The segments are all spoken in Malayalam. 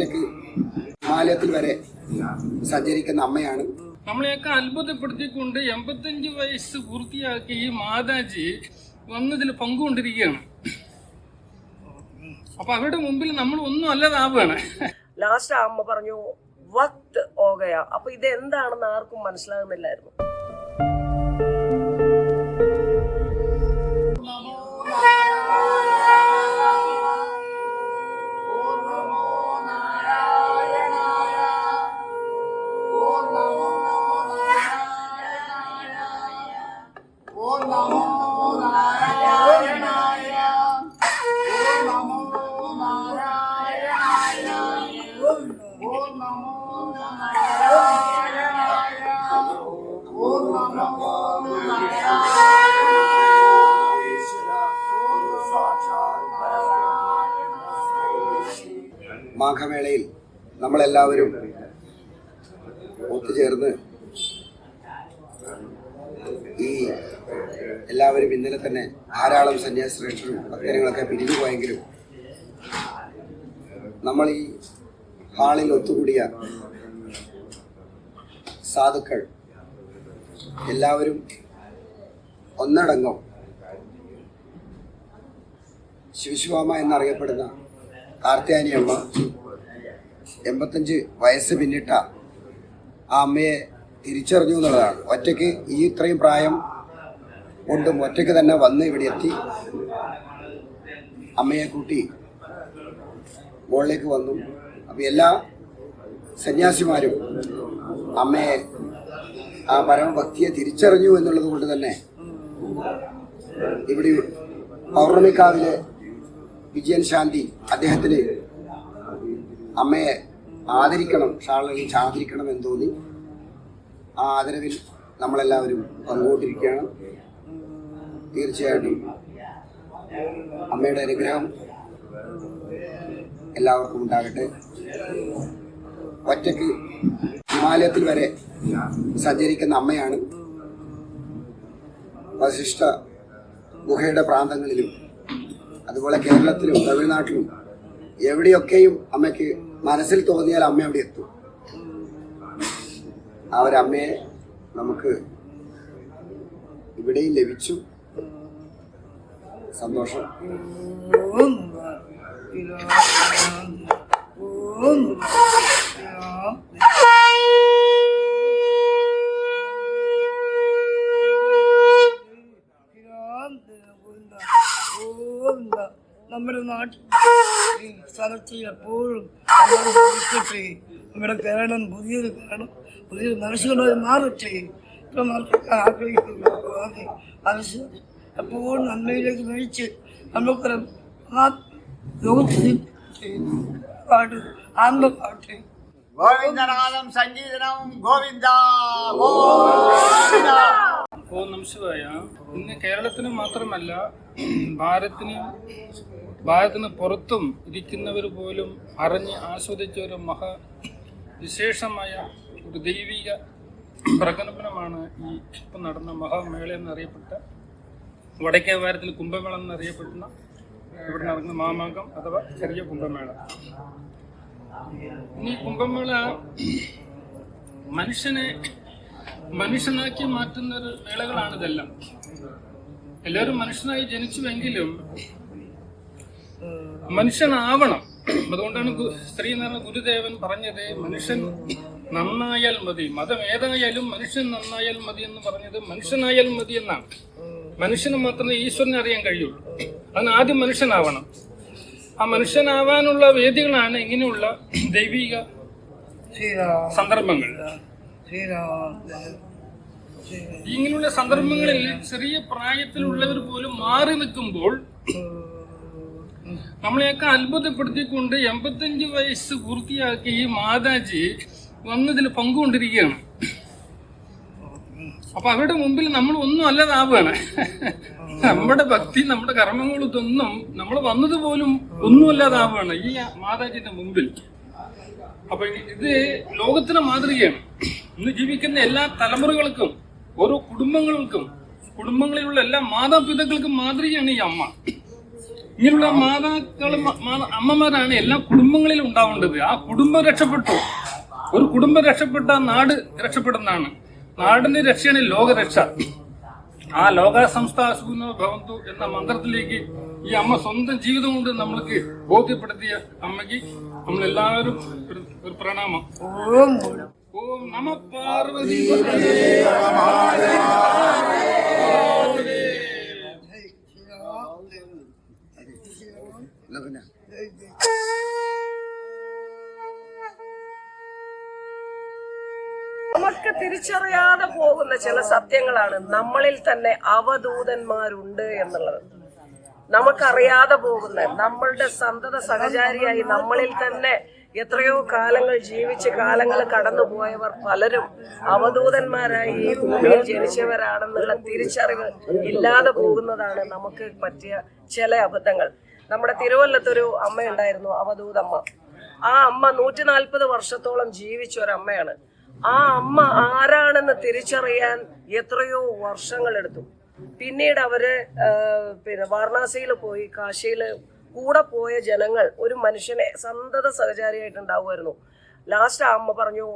ഒറ്റയ്ക്ക് ഹിമാലയത്തിൽ വരെ സഞ്ചരിക്കുന്ന അമ്മയാണ്. നമ്മളെയൊക്കെ അത്ഭുതപ്പെടുത്തിക്കൊണ്ട് 85 വയസ്സ് പൂർത്തിയാക്കി ഈ മാതാജി വന്നതിൽ പങ്കുകൊണ്ടിരിക്കുകയാണ്. അപ്പൊ അവരുടെ മുമ്പിൽ നമ്മൾ ഒന്നും അല്ലതാവുകയാണ്. ലാസ്റ്റ് അമ്മ പറഞ്ഞു വക്ത് ഓകയ. അപ്പൊ ഇത് എന്താണെന്ന് ആർക്കും മനസ്സിലാകുന്നില്ലായിരുന്നു. മാഘമേളയിൽ നമ്മളെല്ലാവരും ഒത്തുചേർന്ന് എല്ലാവരും ഇന്നലെ തന്നെ ധാരാളം സന്യാസിശ്രേഷ്ഠരും ഭക്തജനങ്ങളൊക്കെ പിരിഞ്ഞു പോയെങ്കിലും നമ്മൾ ഈ ഹാളിൽ ഒത്തുകൂടിയ സാധുക്കൾ എല്ലാവരും ഒന്നടങ്കം ശിവശിവാമ എന്നറിയപ്പെടുന്ന കാർത്യായനി അമ്മ 85 വയസ്സ് പിന്നിട്ട ആ അമ്മയെ തിരിച്ചറിഞ്ഞു എന്നുള്ളതാണ്. ഒറ്റയ്ക്ക് ഈ ഇത്രയും പ്രായം കൊണ്ടും ഒറ്റയ്ക്ക് തന്നെ വന്ന് ഇവിടെ എത്തി അമ്മയെ കൂട്ടി മുകളിലേക്ക് വന്നു. അപ്പം എല്ലാ സന്യാസിമാരും അമ്മയെ ആ പരമഭക്തിയെ തിരിച്ചറിഞ്ഞു എന്നുള്ളത് കൊണ്ട് തന്നെ ഇവിടെ പൗർണമിക്കാവിലെ വിജയൻ ശാന്തി അദ്ദേഹത്തിന് അമ്മയെ ആദരിക്കണം, ഷാളിൽ ആദരിക്കണം എന്ന് തോന്നി. ആ ആദരവിൽ നമ്മളെല്ലാവരും പങ്കുകൊണ്ടിരിക്കുകയാണ്. തീർച്ചയായിട്ടും അമ്മയുടെ അനുഗ്രഹം എല്ലാവർക്കും ഉണ്ടാകട്ടെ. ഒറ്റയ്ക്ക് ഹിമാലയത്തിൽ വരെ സഞ്ചരിക്കുന്ന അമ്മയാണ്. വശിഷ്ഠ ഗുഹയുടെ പ്രാന്തങ്ങളിലും അതുപോലെ കേരളത്തിലും തമിഴ്നാട്ടിലും എവിടെയൊക്കെയും അമ്മയ്ക്ക് മനസ്സിൽ തോന്നിയാൽ അമ്മ അവിടെ എത്തും. ആ ഒരമ്മയെ നമുക്ക് ഇവിടെയും ലഭിച്ചു. സന്തോഷം. നമ്മുടെ നാട്ടിൽ സ്ഥലത്തിൽ എപ്പോഴും നമ്മുടെ കേരളം പുതിയൊരു മനസ്സുകളായി മാറട്ടെ. ഇപ്പം ആഗ്രഹിക്കുന്നു എപ്പോഴും നന്മയിലേക്ക് നയിച്ച് നമുക്കൊരു ആത്മപാട്ടെ. ഗോവിന്ദനാഥം സംഗീതനം ഗോവിന്ദ. ഓ നമശിവായ. ഇന്ന് കേരളത്തിന് മാത്രമല്ല ഭാരതത്തിന് പുറത്തും ഇരിക്കുന്നവർ പോലും അറിഞ്ഞ് ആസ്വദിച്ച ഒരു വിശേഷമായ ഒരു ദൈവിക പ്രകടനമാണ് ഈ ഇപ്പം നടന്ന മഹാമേള എന്നറിയപ്പെട്ട വടക്കേ വാരത്തിൽ കുംഭമേള എന്നറിയപ്പെടുന്ന ഇവിടെ നടക്കുന്ന മാമാങ്കം അഥവാ ചെറിയ കുംഭമേള. ഇനി കുംഭമേള മനുഷ്യനാക്കി മാറ്റുന്ന ഒരു മേളകളാണിതെല്ലാം. എല്ലാവരും മനുഷ്യനായി ജനിച്ചുവെങ്കിലും മനുഷ്യനാവണം. അതുകൊണ്ടാണ് ശ്രീനാരായണ ഗുരുദേവൻ പറഞ്ഞത് മനുഷ്യൻ നന്നായാൽ മതി, മതം ഏതായാലും മനുഷ്യൻ നന്നായാൽ മതി എന്ന് പറഞ്ഞത് മനുഷ്യനായാൽ മതി എന്നാണ്. മനുഷ്യന് മാത്രമേ ഈശ്വരനെ അറിയാൻ കഴിയുള്ളൂ. അതിന് ആദ്യം മനുഷ്യനാവണം. ആ മനുഷ്യനാവാനുള്ള വേദികളാണ് ഇങ്ങനെയുള്ള ദൈവിക സന്ദർഭങ്ങൾ. ഇങ്ങനെയുള്ള സന്ദർഭങ്ങളിൽ ചെറിയ പ്രായത്തിലുള്ളവർ പോലും മാറി നിൽക്കുമ്പോൾ നമ്മളെയൊക്കെ അത്ഭുതപ്പെടുത്തിക്കൊണ്ട് 85 വയസ്സ് പൂർത്തിയാക്കി ഈ മാതാജി വന്നതിൽ പങ്കുകൊണ്ടിരിക്കുകയാണ്. അപ്പൊ അവരുടെ മുമ്പിൽ നമ്മൾ ഒന്നും അല്ലതാവുകയാണ്. നമ്മുടെ ഭക്തി, നമ്മുടെ കർമ്മങ്ങൾ ഇതൊന്നും നമ്മൾ വന്നതുപോലും ഒന്നുമല്ലാതാവുകയാണ് ഈ മാതാജിന്റെ മുമ്പിൽ. അപ്പൊ ഇത് ലോകത്തിന് മാതൃകയാണ്. ഇന്ന് ജീവിക്കുന്ന എല്ലാ തലമുറകൾക്കും, ഓരോ കുടുംബങ്ങളിലുള്ള എല്ലാ മാതാപിതാക്കൾക്കും മാതൃകയാണ് ഈ അമ്മ. ഇങ്ങനെയുള്ള മാതാക്കളും അമ്മമാരാണ് എല്ലാ കുടുംബങ്ങളിലും ഉണ്ടാവേണ്ടത്. ആ കുടുംബം രക്ഷപ്പെട്ടു. ഒരു കുടുംബം രക്ഷപ്പെട്ട നാട് രക്ഷപ്പെടുന്നതാണ്. നാടിന്റെ രക്ഷയാണ് ലോകരക്ഷ. ആ ലോക സംസ്ഥാസുനോ ഭവന്തു എന്ന മന്ത്രത്തിലേക്ക് ഈ അമ്മ സ്വന്തം ജീവിതം കൊണ്ട് നമ്മൾക്ക് ബോധ്യപ്പെടുത്തിയ അമ്മയ്ക്ക് നമ്മളെല്ലാവരും ഒരു പ്രണാമം. ഓം നമ പാർവതി. പിന്നെ നമുക്ക് തിരിച്ചറിയാതെ പോകുന്ന ചില സത്യങ്ങളാണ് നമ്മളിൽ തന്നെ അവധൂതന്മാരുണ്ട് എന്നുള്ളത്. നമുക്കറിയാതെ പോകുന്ന നമ്മളുടെ സന്തത സഹചാരിയായി നമ്മളിൽ തന്നെ എത്രയോ കാലങ്ങൾ ജീവിച്ച് കാലങ്ങൾ കടന്നുപോയവർ പലരും അവധൂതന്മാരായി ഈ ഭൂമിയിൽ ജനിച്ചവരാണെന്നുള്ള തിരിച്ചറിവ് ഇല്ലാതെ പോകുന്നതാണ് നമുക്ക് പറ്റിയ ചില അബദ്ധങ്ങൾ. നമ്മുടെ തിരുവല്ലത്തൊരു അമ്മയുണ്ടായിരുന്നു, അവധൂതമ്മ. ആ അമ്മ 140 വർഷത്തോളം ജീവിച്ച ഒരമ്മയാണ്. ആ അമ്മ ആരാണെന്ന് തിരിച്ചറിയാൻ എത്രയോ വർഷങ്ങളെടുത്തു. പിന്നീട് അവര് വാരണാസിയിൽ പോയി, കാശിയിൽ കൂടെ പോയ ജനങ്ങൾ ഒരു മനുഷ്യനെ സന്തത സഹചാരിയായിട്ടുണ്ടാവുമായിരുന്നു. ലാസ്റ്റ് ആ അമ്മ പറഞ്ഞു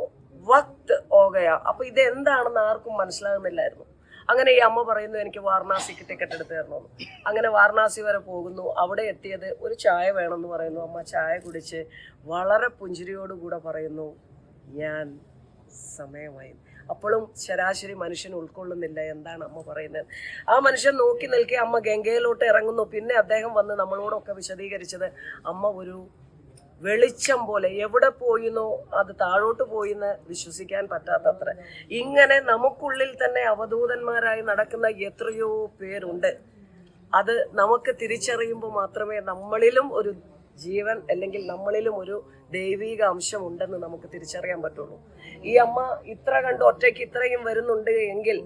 വക്ത് ഓകയ. അപ്പൊ ഇത് എന്താണെന്ന് ആർക്കും മനസ്സിലാകുന്നില്ലായിരുന്നു. അങ്ങനെ ഈ അമ്മ പറയുന്നു എനിക്ക് വാരണാസിക്ക് ടിക്കറ്റ് എടുത്ത് തരണമെന്ന്. അങ്ങനെ വാരണാസി വരെ പോകുന്നു. അവിടെ എത്തിയത് ഒരു ചായ വേണമെന്ന് പറയുന്നു. അമ്മ ചായ കുടിച്ച് വളരെ പുഞ്ചിരിയോടുകൂടെ പറയുന്നു ഞാൻ സമയമായി. അപ്പോഴും ശരാശരി മനുഷ്യൻ ഉൾക്കൊള്ളുന്നില്ല എന്താണ് അമ്മ പറയുന്നത്. ആ മനുഷ്യൻ നോക്കി നിൽക്കെ അമ്മ ഗംഗയിലോട്ട് ഇറങ്ങുന്നു. പിന്നെ അദ്ദേഹം വന്ന് നമ്മളോടൊക്കെ വിശദീകരിച്ചത് അമ്മ ഒരു വെളിച്ചം പോലെ എവിടെ പോയിന്നോ അത് താഴോട്ട് പോയിന്ന് വിശ്വസിക്കാൻ പറ്റാത്തത്ര. ഇങ്ങനെ നമുക്കുള്ളിൽ തന്നെ അവധൂതന്മാരായി നടക്കുന്ന എത്രയോ പേരുണ്ട്. അത് നമുക്ക് തിരിച്ചറിയുമ്പോൾ മാത്രമേ നമ്മളിലും ഒരു ജീവൻ അല്ലെങ്കിൽ നമ്മളിലും ഒരു ദൈവിക അംശം ഉണ്ടെന്ന് നമുക്ക് തിരിച്ചറിയാൻ പറ്റുള്ളൂ. ഈ അമ്മ ഇത്ര കണ്ട് ഒറ്റയ്ക്ക് ഇത്രയും വരുന്നുണ്ട് എങ്കിൽ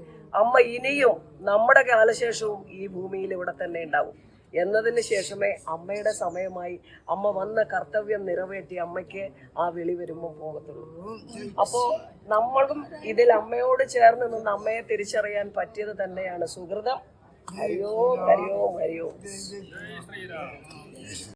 അമ്മ ഇനിയും നമ്മുടെ കാലശേഷവും ഈ ഭൂമിയിൽ ഇവിടെ തന്നെ ഉണ്ടാവും എന്നതിന് ശേഷമേ അമ്മയുടെ സമയമായി അമ്മ വന്ന കർത്തവ്യം നിറവേറ്റി അമ്മയ്ക്ക് ആ വിളി വരുമ്പോൾ പോകത്തുള്ളൂ. അപ്പോ നമ്മളും ഇതിൽ അമ്മയോട് ചേർന്ന് നിന്ന് അമ്മയെ തിരിച്ചറിയാൻ പറ്റിയത് തന്നെയാണ് സുഹൃതം. ഹരിയോ ഹരിയോ ഹരിയോ.